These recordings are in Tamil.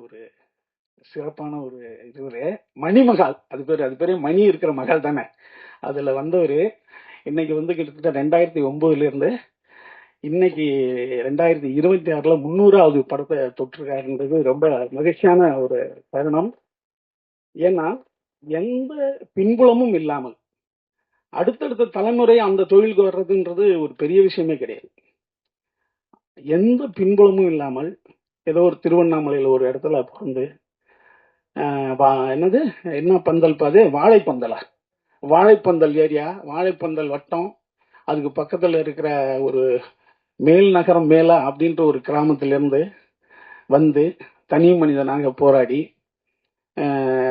ஒரு சிறப்பான ஒரு இது மணிமகால், அது பேரு மணி இருக்கிற மகால் தானே. அதுல வந்தவரு இன்னைக்கு வந்து கிட்டத்தட்ட 2009 இருந்து இன்னைக்கு 2026 300வது படத்தை தொற்றுருக்காருன்றது ரொம்ப மகிழ்ச்சியான ஒரு தருணம். ஏன்னா எந்த பின்புலமும் இல்லாமல் அடுத்தடுத்த தலைமுறை அந்த தொழிலுக்கு வர்றதுன்றது ஒரு பெரிய விஷயமே கிடையாது. எந்த பின்புலமும் இல்லாமல் ஏதோ ஒரு திருவண்ணாமலையில ஒரு இடத்துல வந்து என்னது என்ன பந்தல் பாது வாழைப்பந்தலா, வாழைப்பந்தல் ஏரியா, வாழைப்பந்தல் வட்டம், அதுக்கு பக்கத்துல இருக்கிற ஒரு மேல் நகரம் மேலா அப்படின்ற ஒரு கிராமத்திலிருந்து வந்து தனி மனிதனாக போராடி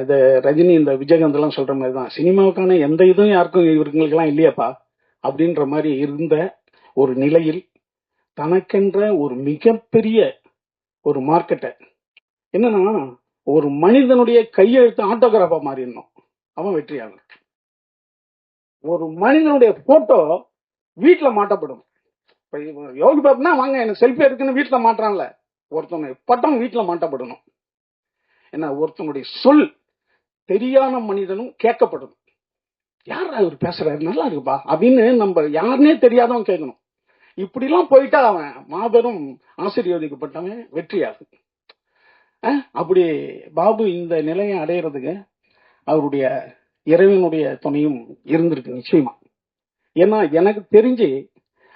இந்த ரஜினி இந்த விஜயகாந்த் எல்லாம் சொல்ற மாதிரி தான் சினிமாவுக்கான எந்த இதுவும் யாருக்கும் இவர்களுக்கெல்லாம் இல்லையாப்பா அப்படின்ற மாதிரி இருந்த ஒரு நிலையில் தனக்கென்ற ஒரு மிகப்பெரிய ஒரு மார்க்கெட்டை என்னன்னா ஒரு மனிதனுடைய கையெழுத்து ஆட்டோகிராஃபா மாறிடணும், அவன் வெற்றியாளன். ஒரு மனிதனுடைய போட்டோ வீட்டுல மாட்டப்படும். யோகி பாபுனா வாங்க எனக்கு செல்ஃபி எடுக்குன்னு வீட்டுல மாட்டான்ல, ஒருத்தனுடைய பட்டம் வீட்டுல மாட்டப்படணும். என்ன ஒருத்தனுடைய சொல் தெரியாத மனிதனும் கேட்கப்படும். யார் அவர் பேசுறாரு நல்லா இருக்குப்பா அப்படின்னு நம்ம யாருன்னே தெரியாதவன் கேட்கணும். இப்படி எல்லாம் போயிட்டா அவன் மாபெரும் ஆசீர்வதிக்கப்பட்டவன், வெற்றியாளன். அப்படி பாபு இந்த நிலையை அடையிறதுக்கு அவருடைய இறைவனுடைய துணையும் இருந்திருக்கு நிச்சயமா. ஏன்னா எனக்கு தெரிஞ்சு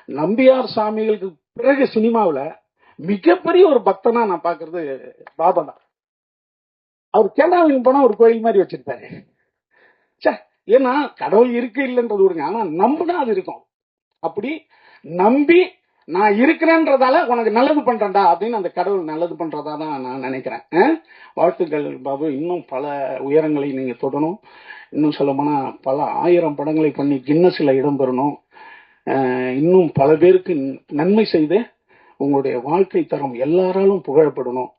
நம்பியார் சாமிகளுக்கு பிறகு சினிமாவில் மிகப்பெரிய ஒரு பக்தனா நான் பாக்குறது பாபா தான். அவர் கேரளாவின் போனா ஒரு கோயில் மாதிரி வச்சிருப்பாரு. ஏன்னா கடவுள் இருக்கு இல்லைன்றது விடுங்க, ஆனா நம்பினா அது இருக்கும். அப்படி நம்பி நான் இருக்கிறேன்றதால உனக்கு நல்லது பண்றேன்டா அப்படின்னு அந்த கடவுள் நல்லது பண்றதா தான் நான் நினைக்கிறேன். வாழ்த்துக்கள் பாபு, இன்னும் பல உயரங்களை நீங்க தொடணும். இன்னும் சொல்ல போனா பல 1000 படங்களை பண்ணி கின்னஸ்ல இடம் பெறணும். இன்னும் பல பேருக்கு நன்மை செய்து உங்களுடைய வாழ்க்கை தரம் எல்லாராலும் புகழப்படணும்.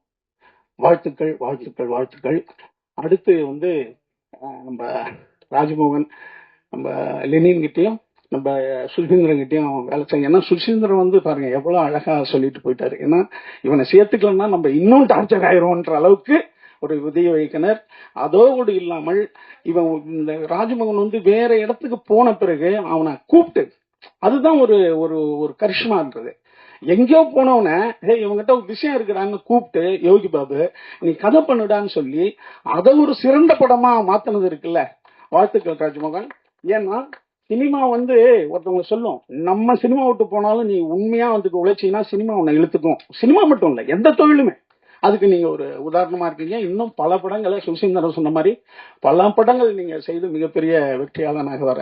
வாழ்த்துக்கள் வாழ்த்துக்கள் வாழ்த்துக்கள். அடுத்து வந்து நம்ம ராஜ்மோகன், நம்ம லெனின் கிட்டையும் நம்ம சுசீந்திரன் கிட்டையும் வேலை செய்ய. ஏன்னா சுசீந்திரன் வந்து பாருங்க எவ்வளவு அழகா சொல்லிட்டு போயிட்டாரு. ஏன்னா இவனை சேர்த்துக்கலன்னா நம்ம இன்னும் டார்ச்சர் ஆயிரோன்ற அளவுக்கு ஒரு உதவி வைக்கினர். அதோடு இல்லாமல் இவன் இந்த ராஜ்மோகன் வந்து வேற இடத்துக்கு போன பிறகு அவனை கூப்பிட்டு, அதுதான் ஒரு ஒரு கரிஷ்மான்றது. எங்கேயோ போனவன இவங்கிட்ட ஒரு விஷயம் இருக்கிறான்னு கூப்பிட்டு யோகி பாபு நீ கதை பண்ணுடான்னு சொல்லி அதை ஒரு சிறந்த படமா மாத்தினது இருக்குல்ல. வாழ்த்துக்கள் ராஜ்மோகன். ஏன்னா சினிமா வந்து ஒருத்தவங்க சொல்லும், நம்ம சினிமா விட்டு போனாலும் நீ உண்மையா வந்து உழைச்சின்னா சினிமா உன்னை இழுத்துக்கும். சினிமா மட்டும் இல்ல, எந்த தொழிலுமே. அதுக்கு நீங்க ஒரு உதாரணமா இருக்கீங்க. இன்னும் பல படங்களை சுசீந்திரன் சொன்ன மாதிரி பல படங்கள் நீங்க செய்து மிகப்பெரிய வெற்றியாளனாக வர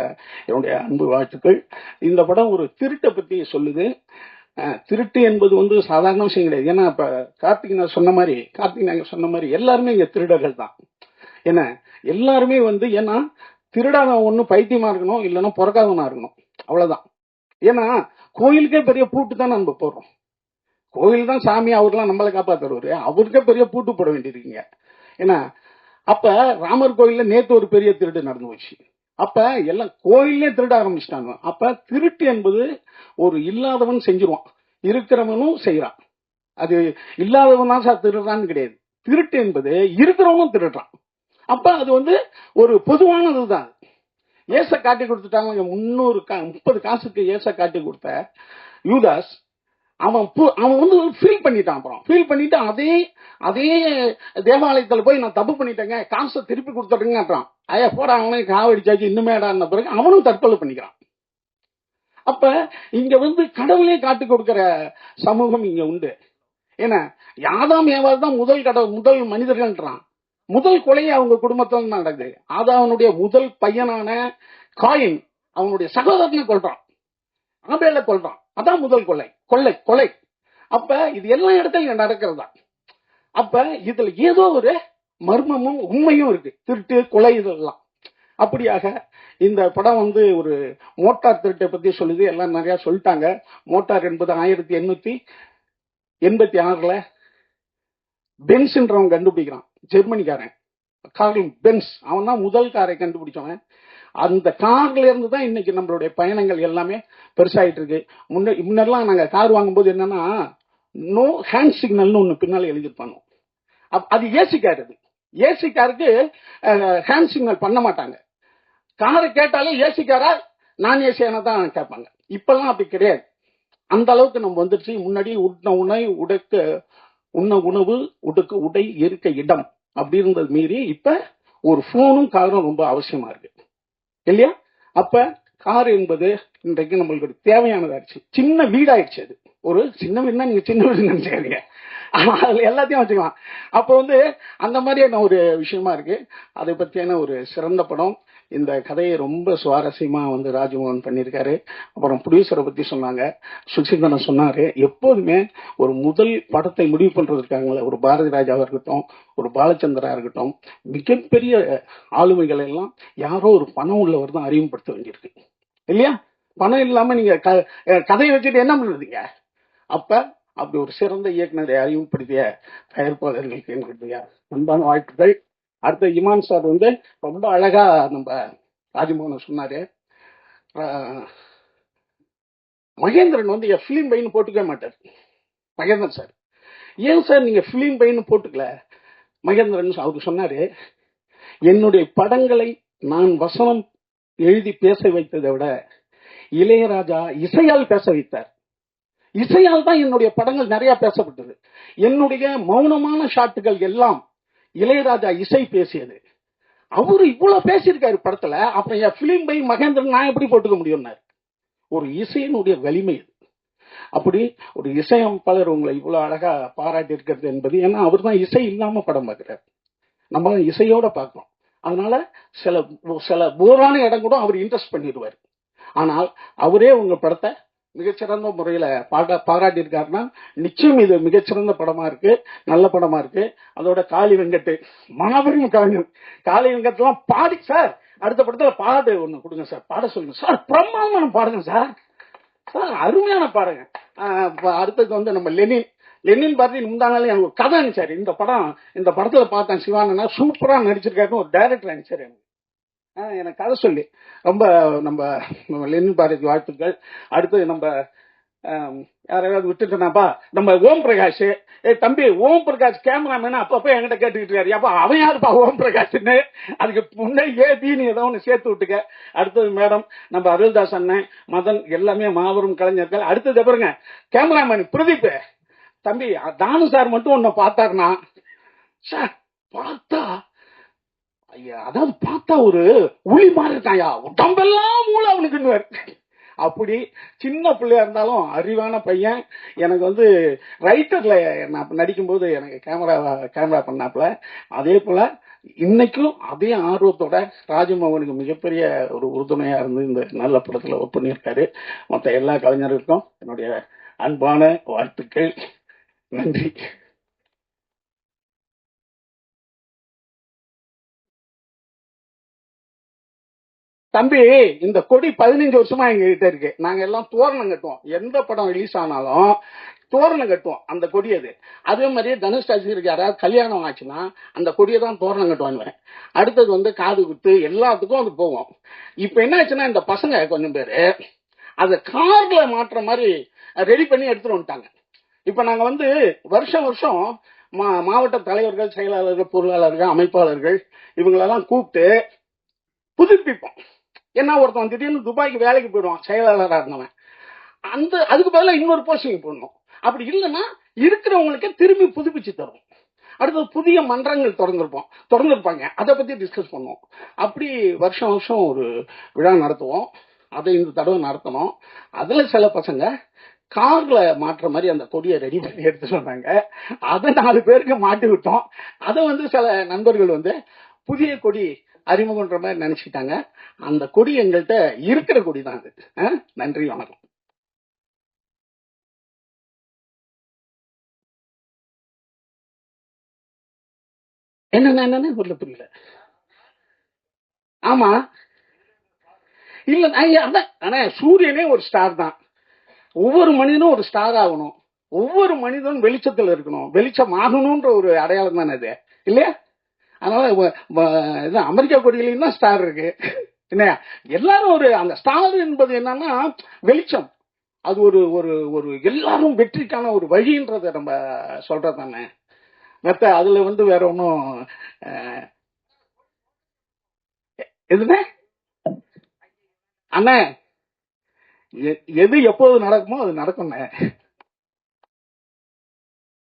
என்னுடைய அன்பு வாழ்த்துக்கள். இந்த படம் ஒரு திருட்டை பத்தி சொல்லுது. திருட்டு என்பது வந்து சாதாரண விஷயம் கிடையாது. ஏன்னா இப்ப கார்த்திக் நாயர் சொன்ன மாதிரி எல்லாருமே இங்க திருடர்கள் தான். ஏன்னா எல்லாருமே வந்து ஏன்னா திருடாதவன் ஒண்ணு பைத்தியமா இருக்கணும், இல்லைன்னா பிறக்காதவனா இருக்கணும், அவ்வளவுதான். ஏன்னா கோயிலுக்கே பெரிய பூட்டு தான் நம்ம போடுறோம். கோயில் தான் சாமி, அவர்லாம் நம்மளை காப்பாத்துறவரு, அவருக்கே பெரிய பூட்டு போட வேண்டியிருக்கீங்க. ஏன்னா அப்ப ராமர் கோயில்ல நேத்து ஒரு பெரிய திருட்டு நடந்து போச்சு. அப்ப எல்லாம் கோயிலே திருட ஆரம்பிச்சிட்டாங்க. அப்ப திருட்டு என்பது ஒரு இல்லாதவன் செஞ்சிருவான், இருக்கிறவனும் செய்யறான். அது இல்லாதவன் தான் சார் திருடுறான்னு கிடையாது. திருட்டு என்பது இருக்கிறவனும் திருடுறான். அப்ப அது வந்து ஒரு பொதுவானதுதான். ஏச காட்டி கொடுத்துட்டாங்க. 30 காசுக்கு ஏச காட்டி கொடுத்த யூதாஸ் அவன் வந்து ஃபீல் பண்ணிட்டான். அப்புறம் ஃபீல் பண்ணிட்டு அதே தேவாலயத்துல போய் நான் தப்பு பண்ணிட்டேங்க, காசை திருப்பி கொடுத்துட்டேங்கன்றான். ஐயா போட அவனே காவடிச்சாச்சு இன்னுமேடான பிறகு அவனும் தற்கொலை பண்ணிக்கிறான். அப்ப இங்க வந்து கடவுளே காட்டி கொடுக்கிற சமூகம் இங்க உண்டு. ஏன்னா யாதாம் ஏவாள் தான் முதல் மனிதர்கள்ன்றான். முதல் கொலை அவங்க குடும்பத்தில் நடக்குது. அவனுடைய முதல் பையனான காயின் அவனுடைய சகோதரனை கொல்றான், ஆபேல கொல்றான். அதான் முதல் கொலை. அப்ப இது எல்லா இடத்தையும் நடக்கிறதா. அப்ப இதுல ஏதோ ஒரு மர்மமும் உண்மையும் இருக்கு, திருட்டு கொலை இதெல்லாம். அப்படியாக இந்த படம் வந்து ஒரு மோட்டார் திருட்டை பத்தி சொல்லுது. எல்லாம் நிறைய சொல்லிட்டாங்க. மோட்டார் என்பது 1886 பென்ஸ்ன்றவன் கண்டுபிடிக்கிறான், ஜெர்மனிக்காரன் கார்ல் பென்ஸ். அவன் தான் முதல் காரை கண்டுபிடிச்சவன். அந்த கார்ல இருந்து தான் இன்னைக்கு நம்மளுடைய பயணங்கள் எல்லாமே பெருசாயிட்டு இருக்கு. முன்னெல்லாம் நாங்க கார் வாங்கும்போது என்னன்னா நோ ஹேண்ட் சிக்னல்னு ஒண்ணு பின்னால எழுதிருப்பாங்க. அது ஏசி கார். அது ஏசி காருக்கு ஹேண்ட் சிக்னல் பண்ண மாட்டாங்க. காரை கேட்டாலே ஏசி காரா நான் ஏசியான தான் கேட்பாங்க. இப்பெல்லாம் அப்படி கிடையாது. அந்த அளவுக்கு நம்ம வந்துருச்சு. முன்னாடி உண்ண உணவு, உடுக்க உடை, இருக்க இடம் அப்படி இருந்தது மீறி இப்ப ஒரு போனும் காரும் ரொம்ப அவசியமா இருக்கு இல்லையா? அப்ப கார் என்பது இன்றைக்கு நம்மளுக்கு தேவையானதாச்சு. சின்ன வீடாயிடுச்சு. அது ஒரு சின்ன வீடுனா நீங்க சின்ன வீடு நினைச்சுக்காதீங்க, அதுல எல்லாத்தையும் வச்சுக்கலாம். அப்போ அந்த மாதிரியான ஒரு விஷயமா இருக்கு. அதை பற்றியான ஒரு சிறந்த படம். இந்த கதையை ரொம்ப சுவாரஸ்யமா ராஜமோகன் பண்ணியிருக்காரு. அப்புறம் ப்ரொடியூசரை பத்தி சொன்னாங்க, சுசீந்திரன் சொன்னாரு. எப்போதுமே ஒரு முதல் படத்தை முடிவு பண்றதுக்காங்களே, ஒரு பாரதி ராஜாவா இருக்கட்டும், ஒரு பாலச்சந்திரா இருக்கட்டும், மிகப்பெரிய ஆளுமைகள் எல்லாம் யாரோ ஒரு பணம் உள்ளவர் தான் அறிமுகப்படுத்த வேண்டியிருக்கு இல்லையா? பணம் இல்லாம நீங்க கதையை வச்சுட்டு என்ன பண்ணுறீங்க? அப்ப அப்படி ஒரு சிறந்த இயக்குனரை அறிமுகப்படுத்திய தயாரிப்பாளர்களுக்கு என்னுடைய அன்பான வாழ்த்துக்கள். அடுத்த இமான் சார் ரொம்ப அழகா நம்ம ராஜமோகன் சொன்னாரு. மகேந்திரன் பிலிம் பைன்னு போட்டுக்க மாட்டார். மகேந்திரன் சார், ஏன் சார் நீங்க பிலிம் பைன்னு போட்டுக்கல? மகேந்திரன் அவருக்கு சொன்னாரு, என்னுடைய படங்களை நான் வசனம் எழுதி பேச வைத்ததை விட இளையராஜா இசையால் பேச வைத்தார். இசையால் தான் என்னுடைய படங்கள் நிறைய பேசப்பட்டது. என்னுடைய மௌனமான ஷாட்டுகள் எல்லாம் இளையராஜா இசை பேசியது. அவரு இவ்வளவு பேசியிருக்காரு படத்துல. அப்புறம் என் பிலிம் பை மகேந்திரன் நான் எப்படி போட்டுக்க முடியும்னாரு. ஒரு இசையினுடைய வலிமை. அப்படி ஒரு இசையமைப்பாளர் உங்களை இவ்வளவு அழகா பாராட்டி இருக்கிறது என்பது, ஏன்னா அவர் தான் இசை இல்லாம படம் பார்க்கிறார், நம்ம இசையோட பார்க்கணும். அதனால சில போரான இடம் கூட அவர் இன்ட்ரெஸ்ட் பண்ணிடுவார். ஆனால் அவரே உங்க படத்தை மிகச்சிறந்த முறையில பாராட்டி இருக்காருன்னா நிச்சயம் இது மிகச்சிறந்த படமா இருக்கு, நல்ல படமா இருக்கு. அதோட காளி வெங்கட் மாபெரும் கலைஞர். காளி வெங்கட்லாம் பாடி, சார் அடுத்த படத்துல பாடு ஒண்ணு கொடுங்க சார், பாட சொல்லுங்க சார், பிரம்மாண்டமான பாடுங்க சார், சார் அருமையான பாடுங்க. அடுத்தது நம்ம லெனின் பார்த்து முந்தானாலே எனக்கு ஒரு கதை அனுப்பிச்சாரு. இந்த படத்துல பார்த்தேன் சிவானா சூப்பரா நடிச்சிருக்காருன்னு ஒரு டைரக்டர் அனுப்பிச்சாரு. எனக்கு கதை சொல்லி ரொம்ப நம்ம லெனின் பாரதி வாழ்த்துக்கள். அடுத்து நம்ம யாராவது விட்டுட்டேனாப்பா, நம்ம ஓம் பிரகாஷ். தம்பி ஓம் பிரகாஷ் கேமராமேன் அப்பப்ப என்கிட்ட கேட்டுக்கிட்டு இருக்காரு, அப்பா அவன் யாருப்பா ஓம் பிரகாஷ்ன்னு. அதுக்கு முன்னாடி ஏபின்னு ஏதோ ஒன்று சேர்த்து விட்டுக்க. அடுத்தது மேடம் நம்ம அருள்தாஸ் அண்ணன், மதன், எல்லாமே மாபெரும் கலைஞர்கள். அடுத்தது பாருங்க கேமராமேன் பிரதீப். தம்பி தானு சார் மட்டும் ஒன்ன பார்த்தாருன்னா, சார் பார்த்தா ஐயா, அதாவது பார்த்தா ஒரு உளி மாதிரி இருக்காயா, உடம்பெல்லாம் மூளை அவனுக்குன்னு. அப்படி சின்ன பிள்ளையா இருந்தாலும் அறிவான பையன். எனக்கு ரைட்டர்ல நான் நடிக்கும் போது எனக்கு கேமரா பண்ணாப்புல. அதே போல இன்னைக்கும் அதே ஆர்வத்தோட ராஜமோகனுக்கு மிகப்பெரிய ஒரு உறுதுணையா இருந்து இந்த நல்ல படத்துல ஒர்க் பண்ணியிருக்காரு. மற்ற எல்லா கலைஞர்களுக்கும் என்னுடைய அன்பான வாழ்த்துக்கள். நன்றி. தம்பி, இந்த கொடி 15 வருஷமா எங்க கிட்ட இருக்கு. நாங்க எல்லாம் தோரணம் கட்டுவோம். எந்த படம் ரிலீஸ் ஆனாலும் தோரணம் கட்டுவோம். அந்த கொடி அதே மாதிரி தனுஷ் ராசிக்கு யாராவது கல்யாணம் ஆச்சுன்னா அந்த கொடியை தான் தோரணம் கட்டுவாங்க. அடுத்தது காது குத்து எல்லாத்துக்கும் அது போவோம். இப்ப என்ன ஆச்சுன்னா இந்த பசங்க கொஞ்சம் பேரு அதை கார்ல மாற்ற மாதிரி ரெடி பண்ணி எடுத்துட்டு வந்துட்டாங்க. இப்ப நாங்க வருஷம் வருஷம் மாவட்ட தலைவர்கள், செயலாளர்கள், பொருளாளர்கள், அமைப்பாளர்கள் இவங்களெல்லாம் கூப்பிட்டு புதுப்பிப்போம். என்ன, ஒருத்தன் திடீர்னு துபாய்க்கு வேலைக்கு போயிடுவான் செயலாளராக இருந்தவன், அதுக்கு பதிலாக இன்னொரு போஸ்டிங் போடணும். அப்படி இல்லைன்னா இருக்கிறவங்களுக்கு திரும்பி புதுப்பிச்சு தரும். அடுத்தது புதிய மன்றங்கள் திறந்திருப்பாங்க, அதை பத்தி டிஸ்கஸ் பண்ணுவோம். அப்படி வருஷம் வருஷம் ஒரு விழா நடத்துவோம். அதை இந்த தடவை நடத்தணும். அதுல சில பசங்க கார்ல மாற்ற மாதிரி அந்த கொடியை ரெடி பண்ணி எடுத்துட்டு வந்தாங்க. அதை 4 பேருக்கு மாட்டி விட்டோம். அதை சில நண்பர்கள் புதிய கொடி அறிமுகன்ற மாதிரி நினைச்சிட்டாங்க. அந்த கொடி எங்கள்கிட்ட இருக்கிற கொடி தான் அது. நன்றி, வணக்கம். என்ன புரியல. ஆமா, இல்ல அதான் சூரியனே ஒரு ஸ்டார் தான். ஒவ்வொரு மனிதனும் ஒரு ஸ்டார் ஆகணும். ஒவ்வொரு மனிதனும் வெளிச்சத்தில் இருக்கணும். வெளிச்சம் ஆகணும்ன்ற ஒரு அடையாளம் தானே அது, இல்லையா? அதனால அமெரிக்கா கொடியிலையும் தான் ஸ்டார் இருக்கு. என்ன, எல்லாரும் அந்த ஸ்டார் என்பது என்னன்னா வெளிச்சம். அது ஒரு ஒரு ஒரு எல்லாரும் வெற்றிக்கான ஒரு வழின்றத நம்ம சொல்றதானே. மெத்த அதுல வந்து வேற ஒன்றும் எதுனே அண்ணே எது எப்போது நடக்குமோ அது நடக்கும்ண்ணே.